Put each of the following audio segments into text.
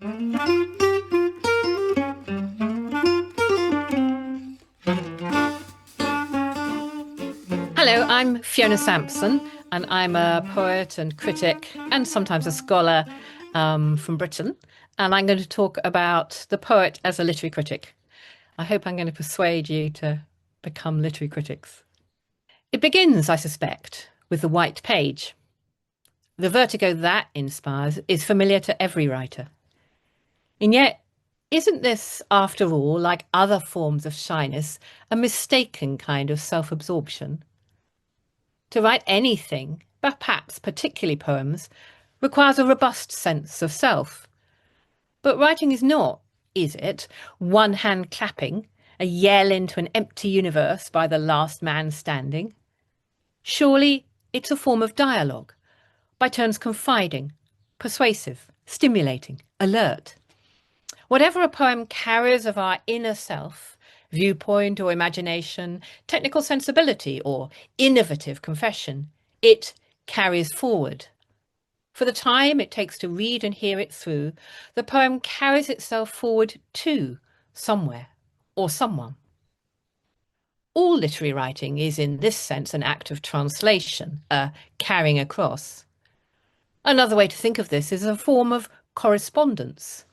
Hello, I'm Fiona Sampson, and I'm a poet and critic and sometimes a scholar from Britain. And I'm going to talk about the poet as a literary critic. I hope I'm going to persuade you to become literary critics. It begins, I suspect, with the white page. The vertigo that inspires is familiar to every writer. And yet, isn't this, after all, like other forms of shyness, a mistaken kind of self-absorption? To write anything, but perhaps particularly poems, requires a robust sense of self. But writing is not, is it, one hand clapping, a yell into an empty universe by the last man standing? Surely it's a form of dialogue, by turns confiding, persuasive, stimulating, alert. Whatever a poem carries of our inner self, viewpoint or imagination, technical sensibility or innovative confession, it carries forward. For the time it takes to read and hear it through, the poem carries itself forward to somewhere or someone. All literary writing is in this sense an act of translation, a carrying across. Another way to think of this is a form of correspondence.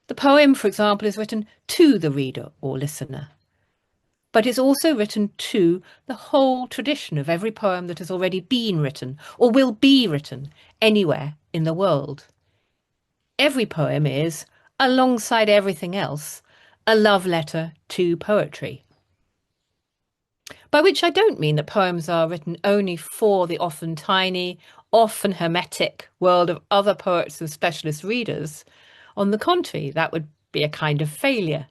The poem, for example, is written to the reader or listener, but it's also written to the whole tradition of every poem that has already been written or will be written anywhere in the world. Every poem is, alongside everything else, a love letter to poetry. By which I don't mean that poems are written only for the often tiny, often hermetic world of other poets and specialist readers. On the contrary, that would be a kind of failure.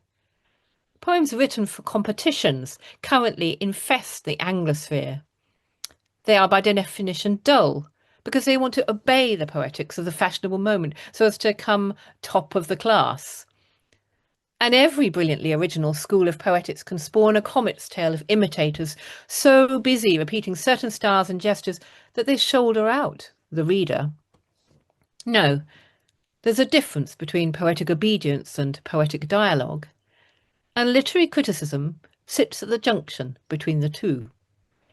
Poems written for competitions currently infest the Anglosphere. They are by definition dull, because they want to obey the poetics of the fashionable moment so as to come top of the class. And every brilliantly original school of poetics can spawn a comet's tail of imitators so busy repeating certain styles and gestures that they shoulder out the reader. No, there's a difference between poetic obedience and poetic dialogue, and literary criticism sits at the junction between the two.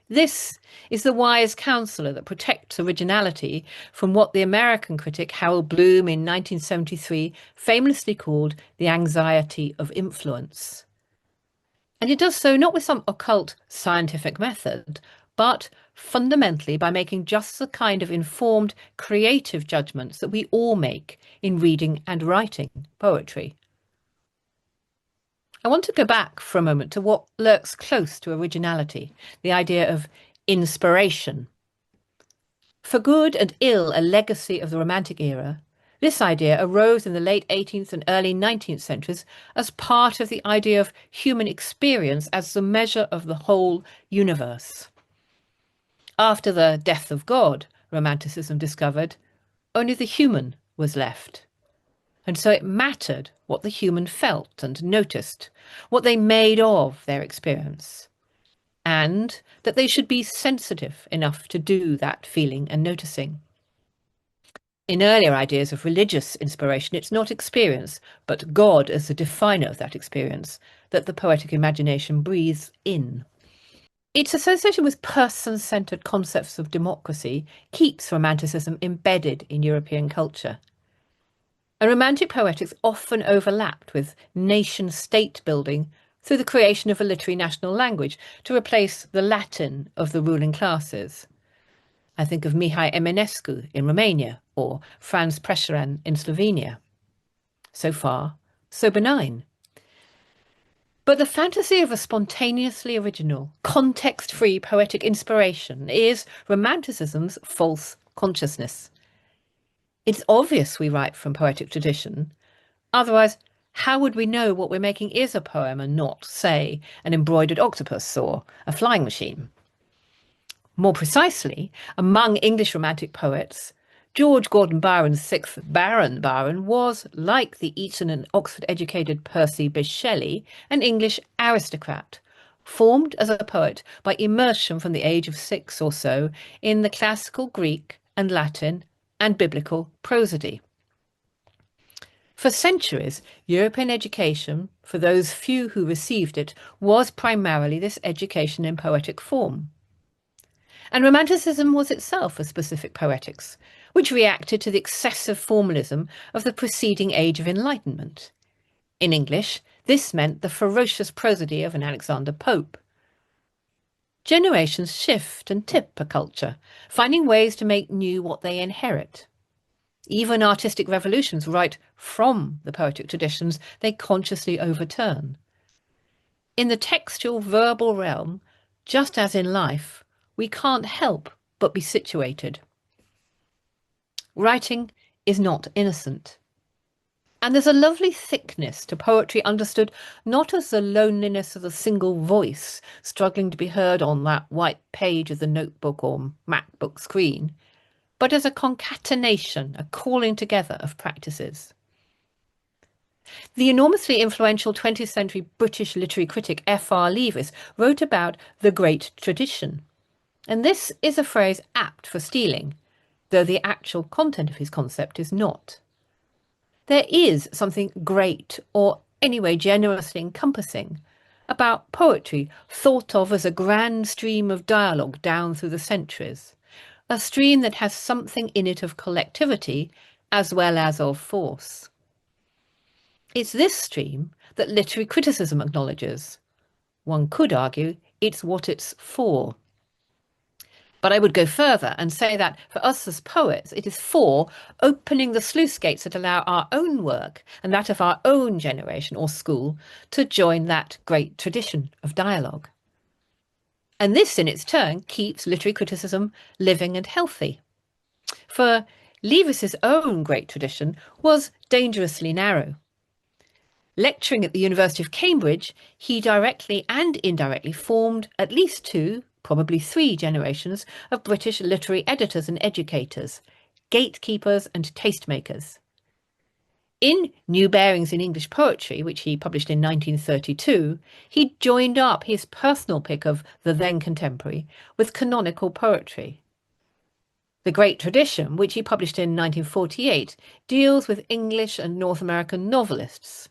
This is the wise counsellor that protects originality from what the American critic Harold Bloom in 1973 famously called the anxiety of influence. And it does so not with some occult scientific method, but fundamentally by making just the kind of informed, creative judgments that we all make in reading and writing poetry. I want to go back for a moment to what lurks close to originality, the idea of inspiration. For good and ill, a legacy of the Romantic era, this idea arose in the late 18th and early 19th centuries as part of the idea of human experience as the measure of the whole universe. After the death of God, Romanticism discovered, only the human was left. And so it mattered what the human felt and noticed, what they made of their experience, and that they should be sensitive enough to do that feeling and noticing. In earlier ideas of religious inspiration, it's not experience, but God as the definer of that experience, that the poetic imagination breathes in. Its association with person-centred concepts of democracy keeps Romanticism embedded in European culture. And Romantic poetics often overlapped with nation-state building through the creation of a literary national language to replace the Latin of the ruling classes. I think of Mihai Eminescu in Romania or Franz Prešeren in Slovenia. So far, so benign. But the fantasy of a spontaneously original, context-free poetic inspiration is Romanticism's false consciousness. It's obvious we write from poetic tradition. Otherwise, how would we know what we're making is a poem and not, say, an embroidered octopus or a flying machine? More precisely, among English Romantic poets, George Gordon Byron's sixth Baron Byron was, like the Eton and Oxford-educated Percy Bysshe Shelley, an English aristocrat, formed as a poet by immersion from the age of 6 or so in the classical Greek and Latin and biblical prosody. For centuries, European education, for those few who received it, was primarily this education in poetic form. And Romanticism was itself a specific poetics, which reacted to the excessive formalism of the preceding age of enlightenment. In English, this meant the ferocious prosody of an Alexander Pope. Generations shift and tip a culture, finding ways to make new what they inherit. Even artistic revolutions write from the poetic traditions they consciously overturn. In the textual verbal realm, just as in life, we can't help but be situated. Writing is not innocent. And there's a lovely thickness to poetry understood not as the loneliness of a single voice struggling to be heard on that white page of the notebook or MacBook screen, but as a concatenation, a calling together of practices. The enormously influential 20th century British literary critic F.R. Leavis wrote about the great tradition. And this is a phrase apt for stealing, though the actual content of his concept is not. There is something great, or anyway generously encompassing, about poetry thought of as a grand stream of dialogue down through the centuries, a stream that has something in it of collectivity as well as of force. It's this stream that literary criticism acknowledges. One could argue it's what it's for. But I would go further and say that for us as poets, it is for opening the sluice gates that allow our own work and that of our own generation or school to join that great tradition of dialogue. And this in its turn keeps literary criticism living and healthy. For Leavis's own great tradition was dangerously narrow. Lecturing at the University of Cambridge, he directly and indirectly formed at least two, probably three generations of British literary editors and educators, gatekeepers and tastemakers. In New Bearings in English Poetry, which he published in 1932, he joined up his personal pick of the then contemporary with canonical poetry. The Great Tradition, which he published in 1948, deals with English and North American novelists.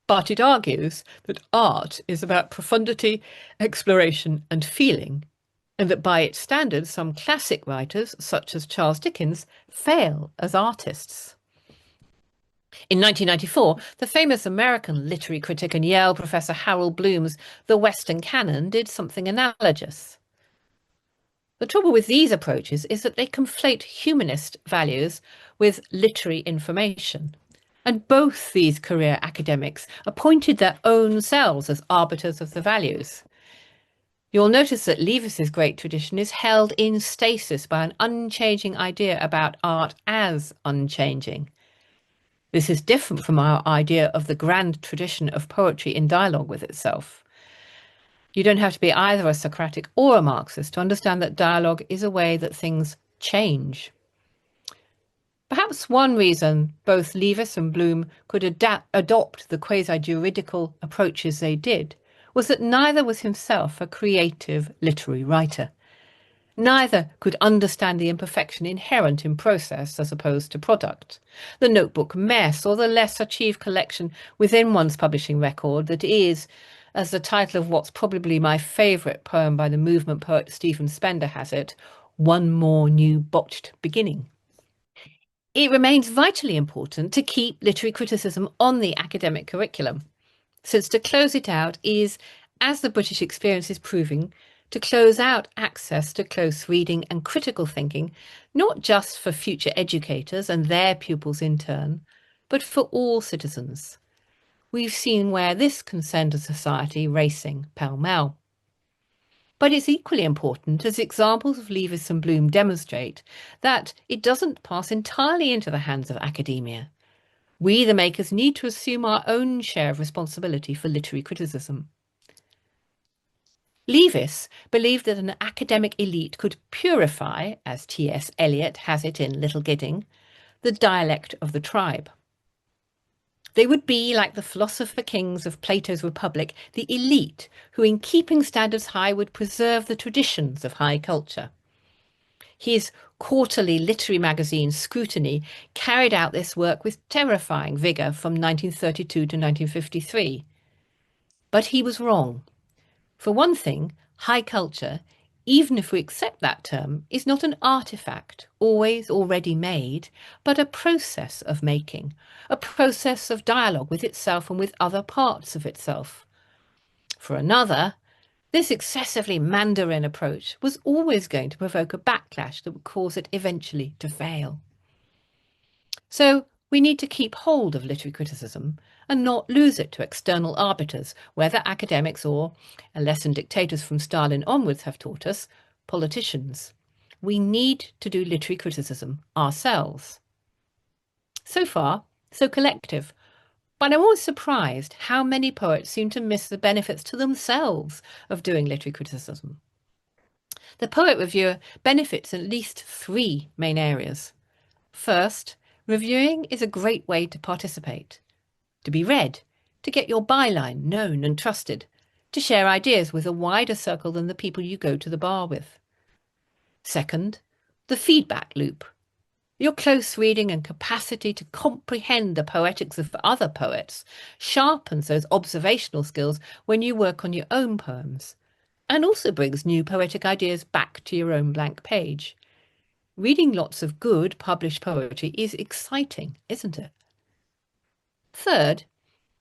But it argues that art is about profundity, exploration and feeling, and that by its standards some classic writers, such as Charles Dickens, fail as artists. In 1994, the famous American literary critic and Yale professor Harold Bloom's The Western Canon did something analogous. The trouble with these approaches is that they conflate humanist values with literary information. And both these career academics appointed their own selves as arbiters of the values. You'll notice that Leavis's great tradition is held in stasis by an unchanging idea about art as unchanging. This is different from our idea of the grand tradition of poetry in dialogue with itself. You don't have to be either a Socratic or a Marxist to understand that dialogue is a way that things change. Perhaps one reason both Leavis and Bloom could adopt the quasi-juridical approaches they did was that neither was himself a creative literary writer. Neither could understand the imperfection inherent in process as opposed to product, the notebook mess or the less achieved collection within one's publishing record that is, as the title of what's probably my favourite poem by the movement poet Stephen Spender has it, one more new botched beginning. It remains vitally important to keep literary criticism on the academic curriculum, since to close it out is, as the British experience is proving, to close out access to close reading and critical thinking, not just for future educators and their pupils in turn, but for all citizens. We've seen where this can send a society racing pell-mell. But it's equally important, as examples of Leavis and Bloom demonstrate, that it doesn't pass entirely into the hands of academia. We, the makers, need to assume our own share of responsibility for literary criticism. Leavis believed that an academic elite could purify, as T.S. Eliot has it in Little Gidding, the dialect of the tribe. They would be, like the philosopher kings of Plato's Republic, the elite who, in keeping standards high, would preserve the traditions of high culture. His quarterly literary magazine, Scrutiny, carried out this work with terrifying vigour from 1932 to 1953. But he was wrong. For one thing, high culture, even if we accept that term, is not an artifact, always already made, but a process of making, a process of dialogue with itself and with other parts of itself. For another, this excessively Mandarin approach was always going to provoke a backlash that would cause it eventually to fail. So we need to keep hold of literary criticism and not lose it to external arbiters, whether academics or, a lesson dictators from Stalin onwards have taught us, politicians. We need to do literary criticism ourselves. So far, so collective. But I'm always surprised how many poets seem to miss the benefits to themselves of doing literary criticism. The Poet Reviewer benefits in at least three main areas. First, reviewing is a great way to participate, to be read, to get your byline known and trusted, to share ideas with a wider circle than the people you go to the bar with. Second, the feedback loop. Your close reading and capacity to comprehend the poetics of other poets sharpens those observational skills when you work on your own poems, and also brings new poetic ideas back to your own blank page. Reading lots of good published poetry is exciting, isn't it? Third,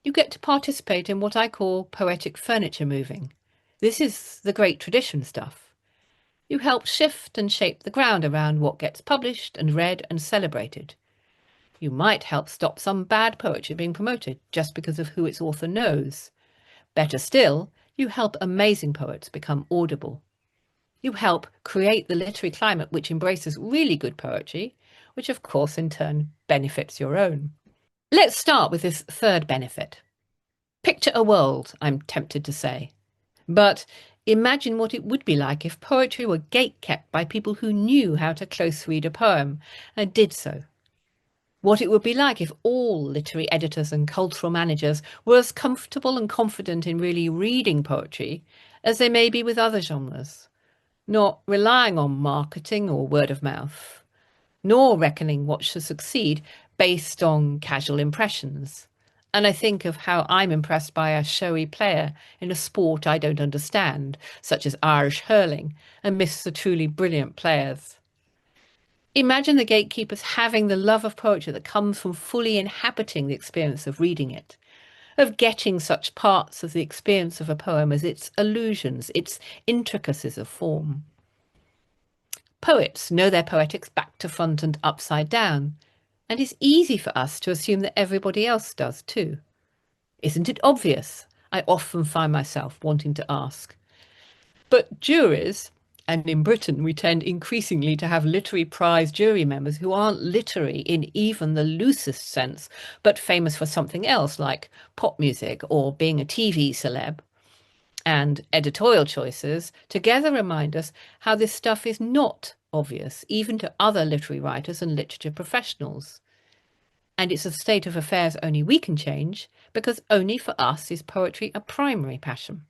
you get to participate in what I call poetic furniture moving. This is the great tradition stuff. You help shift and shape the ground around what gets published and read and celebrated. You might help stop some bad poetry being promoted just because of who its author knows. Better still, you help amazing poets become audible. You help create the literary climate which embraces really good poetry, which of course in turn benefits your own. Let's start with this third benefit. Picture a world, I'm tempted to say. But imagine what it would be like if poetry were gatekept by people who knew how to close read a poem and did so. What it would be like if all literary editors and cultural managers were as comfortable and confident in really reading poetry as they may be with other genres, not relying on marketing or word of mouth, nor reckoning what should succeed based on casual impressions. And I think of how I'm impressed by a showy player in a sport I don't understand, such as Irish hurling, and miss the truly brilliant players. Imagine the gatekeepers having the love of poetry that comes from fully inhabiting the experience of reading it, of getting such parts of the experience of a poem as its allusions, its intricacies of form. Poets know their poetics back to front and upside down, and it's easy for us to assume that everybody else does too. Isn't it obvious? I often find myself wanting to ask. But juries, and in Britain we tend increasingly to have literary prize jury members who aren't literary in even the loosest sense, but famous for something else like pop music or being a TV celeb. And editorial choices together remind us how this stuff is not obvious, even to other literary writers and literature professionals. And it's a state of affairs only we can change, because only for us is poetry a primary passion.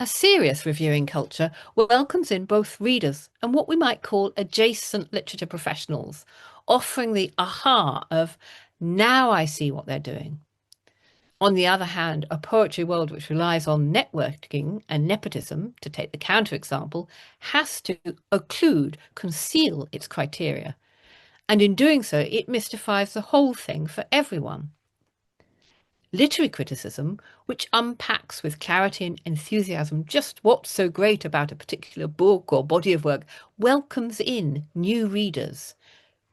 A serious reviewing culture welcomes in both readers and what we might call adjacent literature professionals, offering the aha of, now I see what they're doing. On the other hand, a poetry world which relies on networking and nepotism, to take the counterexample, has to occlude, conceal its criteria. And in doing so, it mystifies the whole thing for everyone. Literary criticism, which unpacks with clarity and enthusiasm just what's so great about a particular book or body of work, welcomes in new readers,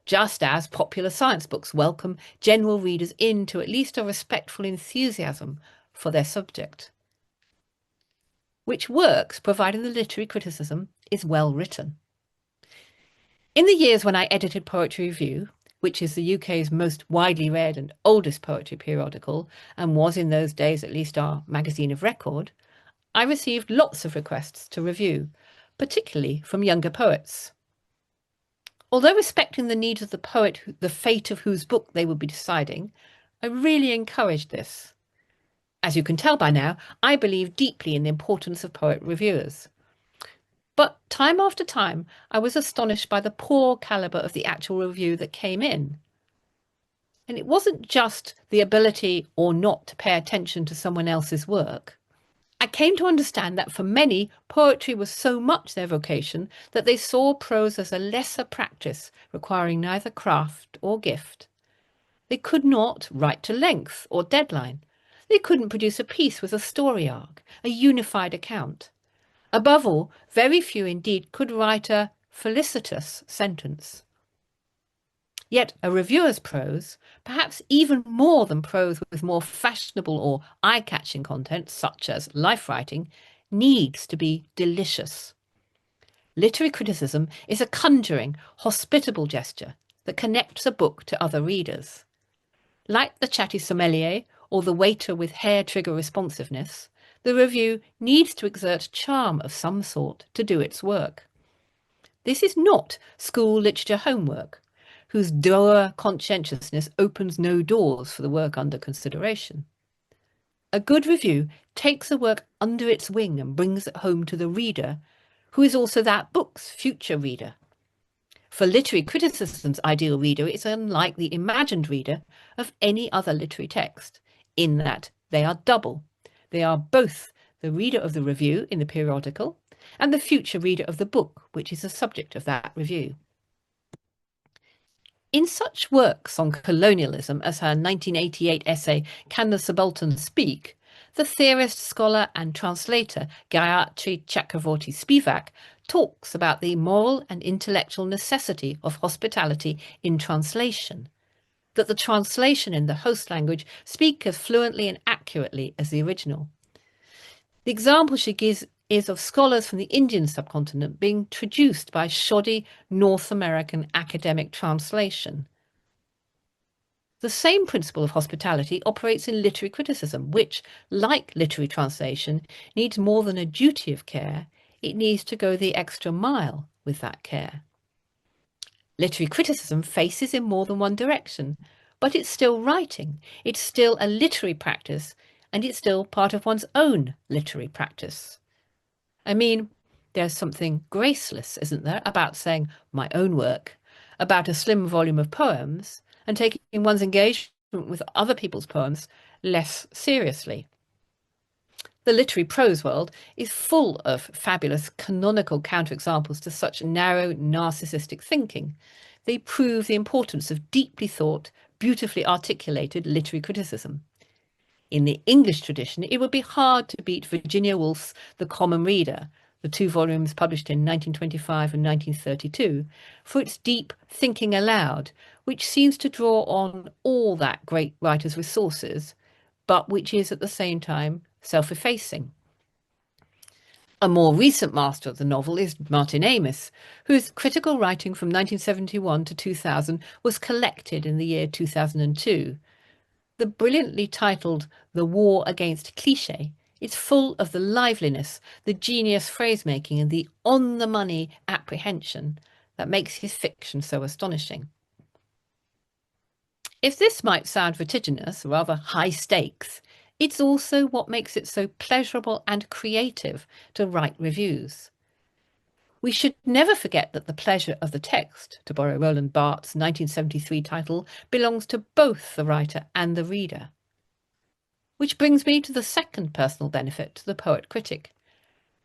just as popular science books welcome general readers into at least a respectful enthusiasm for their subject. Which works provided the literary criticism is well written. In the years when I edited Poetry Review, which is the UK's most widely read and oldest poetry periodical, and was in those days at least our magazine of record, I received lots of requests to review, particularly from younger poets. Although respecting the needs of the poet, the fate of whose book they would be deciding, I really encouraged this. As you can tell by now, I believe deeply in the importance of poet reviewers. But time after time, I was astonished by the poor calibre of the actual review that came in. And it wasn't just the ability or not to pay attention to someone else's work. I came to understand that for many, poetry was so much their vocation that they saw prose as a lesser practice requiring neither craft or gift. They could not write to length or deadline. They couldn't produce a piece with a story arc, a unified account. Above all, very few indeed could write a felicitous sentence. Yet a reviewer's prose, perhaps even more than prose with more fashionable or eye-catching content, such as life writing, needs to be delicious. Literary criticism is a conjuring, hospitable gesture that connects a book to other readers. Like the chatty sommelier or the waiter with hair-trigger responsiveness, the review needs to exert charm of some sort to do its work. This is not school literature homework, whose dour conscientiousness opens no doors for the work under consideration. A good review takes a work under its wing and brings it home to the reader, who is also that book's future reader. For literary criticism's ideal reader, it's unlike the imagined reader of any other literary text, in that they are double. They are both the reader of the review in the periodical and the future reader of the book, which is the subject of that review. In such works on colonialism as her 1988 essay, Can the Subaltern Speak?, the theorist, scholar and translator Gayatri Chakravorty Spivak talks about the moral and intellectual necessity of hospitality in translation, that the translation in the host language speak as fluently and accurately as the original. The example she gives is of scholars from the Indian subcontinent being traduced by shoddy North American academic translation. The same principle of hospitality operates in literary criticism, which, like literary translation, needs more than a duty of care. It needs to go the extra mile with that care. Literary criticism faces in more than one direction, but it's still writing. It's still a literary practice, and it's still part of one's own literary practice. I mean, there's something graceless, isn't there, about saying my own work, about a slim volume of poems, and taking one's engagement with other people's poems less seriously. The literary prose world is full of fabulous canonical counterexamples to such narrow narcissistic thinking. They prove the importance of deeply thought, beautifully articulated literary criticism. In the English tradition, it would be hard to beat Virginia Woolf's The Common Reader, the 2 volumes published in 1925 and 1932, for its deep thinking aloud, which seems to draw on all that great writer's resources, but which is at the same time self-effacing. A more recent master of the novel is Martin Amis, whose critical writing from 1971 to 2000 was collected in the year 2002. The brilliantly titled The War Against Cliché is full of the liveliness, the genius phrase-making and the on-the-money apprehension that makes his fiction so astonishing. If this might sound vertiginous, rather high stakes, it's also what makes it so pleasurable and creative to write reviews. We should never forget that the pleasure of the text, to borrow Roland Barthes' 1973 title, belongs to both the writer and the reader. Which brings me to the second personal benefit to the poet critic.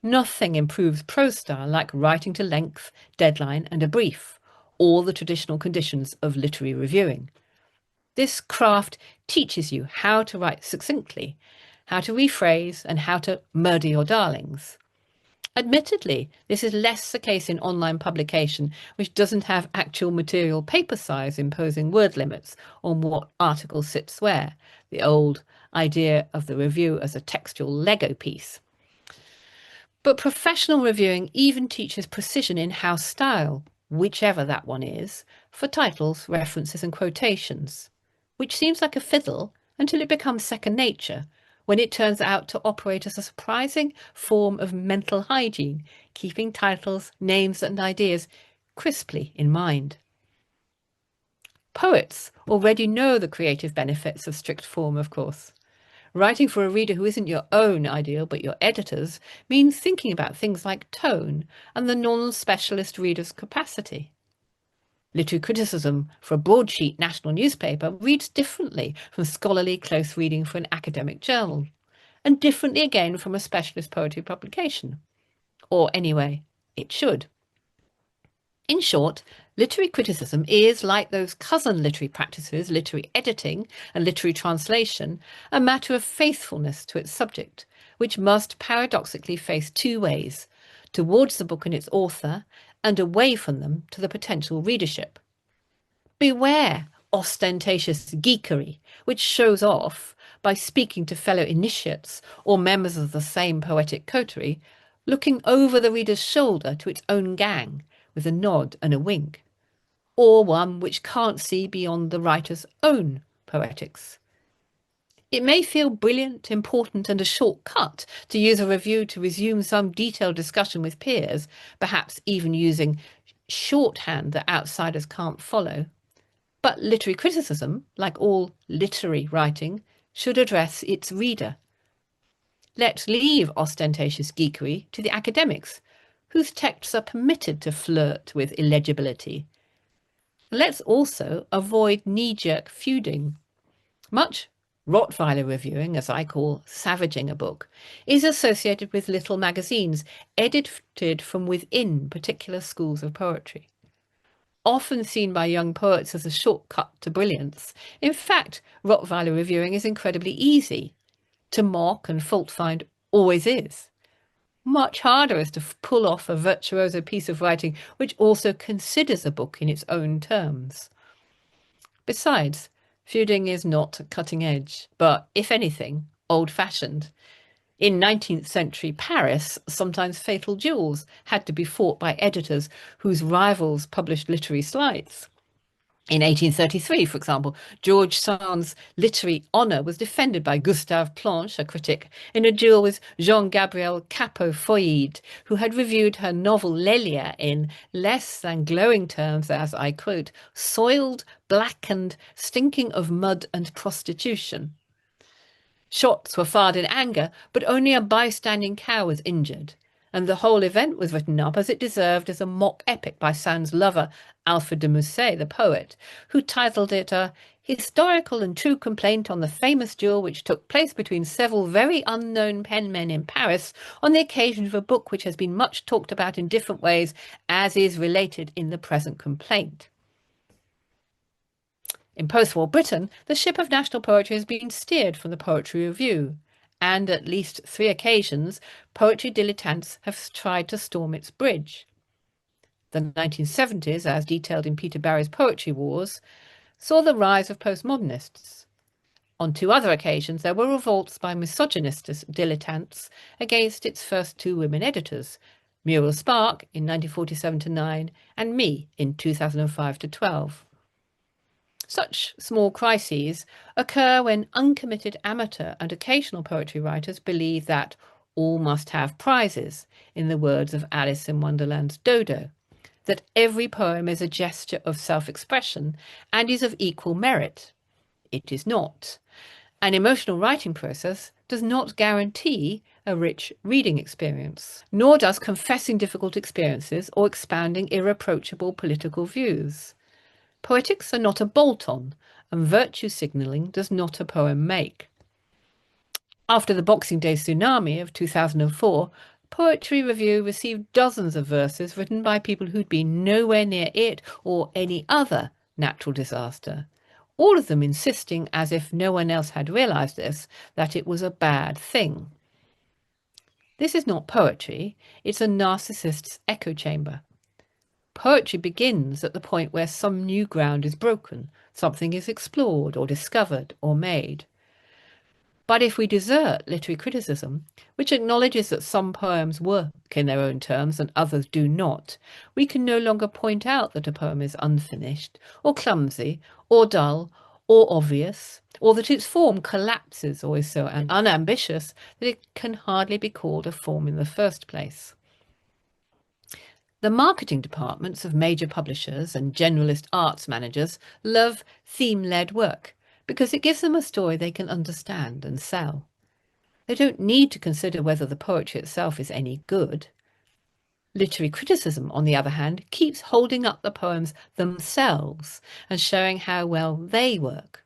Nothing improves prose style like writing to length, deadline and a brief, all the traditional conditions of literary reviewing. This craft teaches you how to write succinctly, how to rephrase and how to murder your darlings. Admittedly, this is less the case in online publication, which doesn't have actual material paper size imposing word limits on what articles sits where, the old idea of the review as a textual Lego piece. But professional reviewing even teaches precision in house style, whichever that one is, for titles, references and quotations, which seems like a fiddle until it becomes second nature, when it turns out to operate as a surprising form of mental hygiene, keeping titles, names and ideas crisply in mind. Poets already know the creative benefits of strict form, of course. Writing for a reader who isn't your own ideal but your editor's means thinking about things like tone and the non-specialist reader's capacity. Literary criticism for a broadsheet national newspaper reads differently from scholarly close reading for an academic journal, and differently again from a specialist poetry publication. Or anyway, it should. In short, literary criticism is, like those cousin literary practices, literary editing and literary translation, a matter of faithfulness to its subject, which must paradoxically face two ways: towards the book and its author, and away from them to the potential readership. Beware ostentatious geekery, which shows off by speaking to fellow initiates or members of the same poetic coterie, looking over the reader's shoulder to its own gang with a nod and a wink, or one which can't see beyond the writer's own poetics. It may feel brilliant, important, and a shortcut to use a review to resume some detailed discussion with peers, perhaps even using shorthand that outsiders can't follow. But literary criticism, like all literary writing, should address its reader. Let's leave ostentatious geekery to the academics, whose texts are permitted to flirt with illegibility. Let's also avoid knee-jerk feuding. Much Rottweiler reviewing, as I call savaging a book, is associated with little magazines edited from within particular schools of poetry. Often seen by young poets as a shortcut to brilliance, in fact, Rottweiler reviewing is incredibly easy. To mock and fault-find always is. Much harder is to pull off a virtuoso piece of writing which also considers a book in its own terms. Besides, feuding is not cutting edge, but, if anything, old-fashioned. In 19th century Paris, sometimes fatal duels had to be fought by editors whose rivals published literary slights. In 1833, for example, George Sand's literary honour was defended by Gustave Planche, a critic, in a duel with Jean-Gabriel Capeau-Foyide, who had reviewed her novel Lélia in less than glowing terms as, I quote, soiled, blackened, stinking of mud and prostitution. Shots were fired in anger, but only a bystanding cow was injured, and the whole event was written up as it deserved as a mock epic by Sand's lover, Alfred de Musset, the poet, who titled it a historical and true complaint on the famous duel which took place between several very unknown penmen in Paris on the occasion of a book which has been much talked about in different ways, as is related in the present complaint. In post-war Britain, the ship of national poetry has been steered from the Poetry Review, and at least 3 occasions, poetry dilettantes have tried to storm its bridge. The 1970s, as detailed in Peter Barry's Poetry Wars, saw the rise of postmodernists. On 2 other occasions, there were revolts by misogynist dilettantes against its first 2 women editors, Muriel Spark in 1947-9 and me in 2005-12. Such small crises occur when uncommitted amateur and occasional poetry writers believe that all must have prizes, in the words of Alice in Wonderland's Dodo, that every poem is a gesture of self-expression and is of equal merit. It is not. An emotional writing process does not guarantee a rich reading experience, nor does confessing difficult experiences or expounding irreproachable political views. Poetics are not a bolt-on, and virtue signalling does not a poem make. After the Boxing Day tsunami of 2004, Poetry Review received dozens of verses written by people who'd been nowhere near it or any other natural disaster, all of them insisting, as if no one else had realised this, that it was a bad thing. This is not poetry, it's a narcissist's echo chamber. Poetry begins at the point where some new ground is broken, something is explored or discovered or made. But if we desert literary criticism, which acknowledges that some poems work in their own terms and others do not, we can no longer point out that a poem is unfinished, or clumsy, or dull, or obvious, or that its form collapses or is so unambitious that it can hardly be called a form in the first place. The marketing departments of major publishers and generalist arts managers love theme-led work, because it gives them a story they can understand and sell. They don't need to consider whether the poetry itself is any good. Literary criticism, on the other hand, keeps holding up the poems themselves and showing how well they work.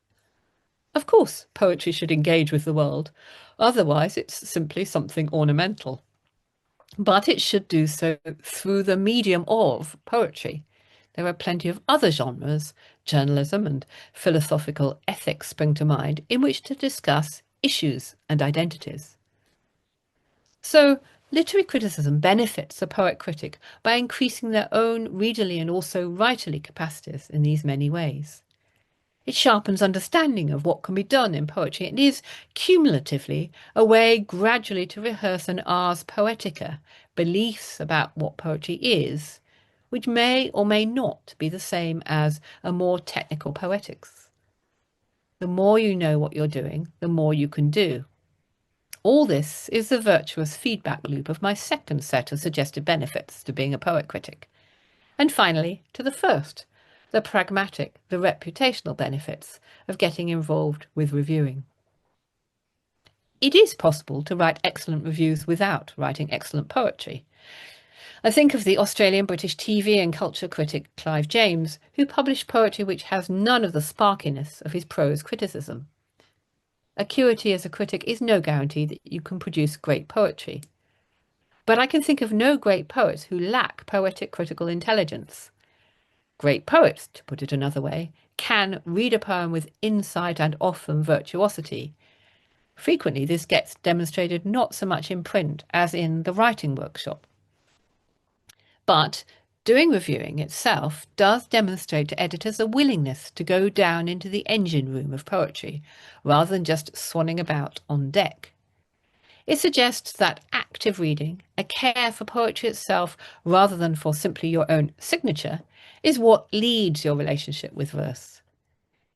Of course, poetry should engage with the world, otherwise it's simply something ornamental. But it should do so through the medium of poetry. There are plenty of other genres, journalism and philosophical ethics spring to mind, in which to discuss issues and identities. So, literary criticism benefits the poet critic by increasing their own readerly and also writerly capacities in these many ways. It sharpens understanding of what can be done in poetry and is, cumulatively, a way gradually to rehearse an ars poetica, beliefs about what poetry is, which may or may not be the same as a more technical poetics. The more you know what you're doing, the more you can do. All this is the virtuous feedback loop of my second set of suggested benefits to being a poet critic. And finally, to the first, the pragmatic, the reputational benefits of getting involved with reviewing. It is possible to write excellent reviews without writing excellent poetry. I think of the Australian-British TV and culture critic Clive James, who published poetry which has none of the sparkiness of his prose criticism. Acuity as a critic is no guarantee that you can produce great poetry. But I can think of no great poets who lack poetic critical intelligence. Great poets, to put it another way, can read a poem with insight and often virtuosity. Frequently this gets demonstrated not so much in print as in the writing workshop. But doing reviewing itself does demonstrate to editors a willingness to go down into the engine room of poetry, rather than just swanning about on deck. It suggests that active reading, a care for poetry itself rather than for simply your own signature, is what leads your relationship with verse.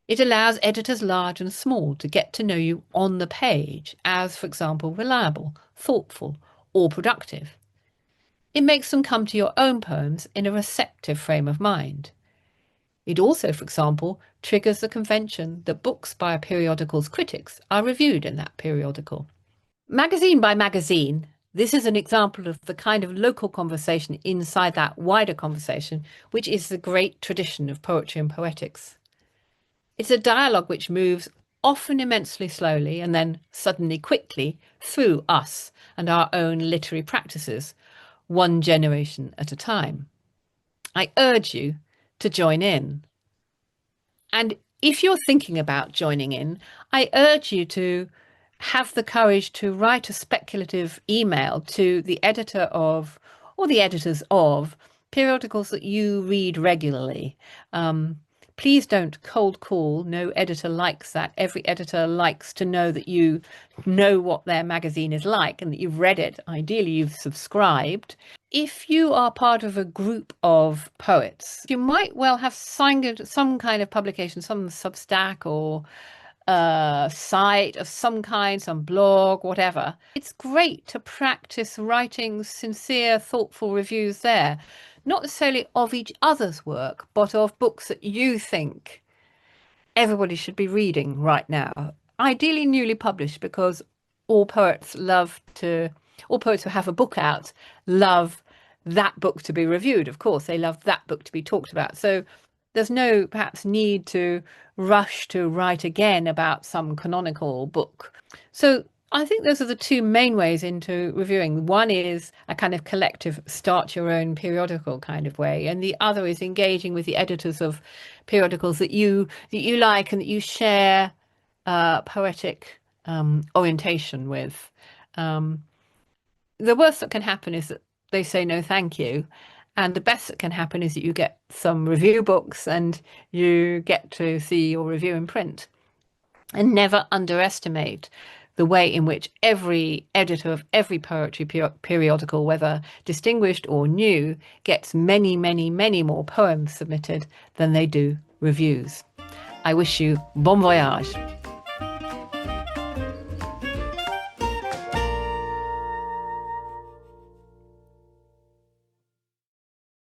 It allows editors large and small to get to know you on the page as, for example, reliable, thoughtful, or productive. It makes them come to your own poems in a receptive frame of mind. It also, for example, triggers the convention that books by a periodical's critics are reviewed in that periodical. Magazine by magazine, this is an example of the kind of local conversation inside that wider conversation, which is the great tradition of poetry and poetics. It's a dialogue which moves often immensely slowly and then suddenly quickly through us and our own literary practices, one generation at a time. I urge you to join in. And if you're thinking about joining in, I urge you to have the courage to write a speculative email to the editor of, or the editors of, periodicals that you read regularly. Please don't cold call. No editor likes that. Every editor likes to know that you know what their magazine is like and that you've read it. Ideally, you've subscribed. If you are part of a group of poets, you might well have signed some kind of publication, some Substack or site of some kind, some blog, whatever. It's great to practice writing sincere, thoughtful reviews there, not necessarily of each other's work, but of books that you think everybody should be reading right now. Ideally newly published, because all poets who have a book out love that book to be reviewed. Of course, they love that book to be talked about. So there's no perhaps need to rush to write again about some canonical book. So I think those are the two main ways into reviewing. One is a kind of collective start your own periodical kind of way, and the other is engaging with the editors of periodicals that you like and that you share poetic orientation with. The worst that can happen is that they say no thank you. And the best that can happen is that you get some review books and you get to see your review in print. And never underestimate the way in which every editor of every poetry periodical, whether distinguished or new, gets many, many, many more poems submitted than they do reviews. I wish you bon voyage.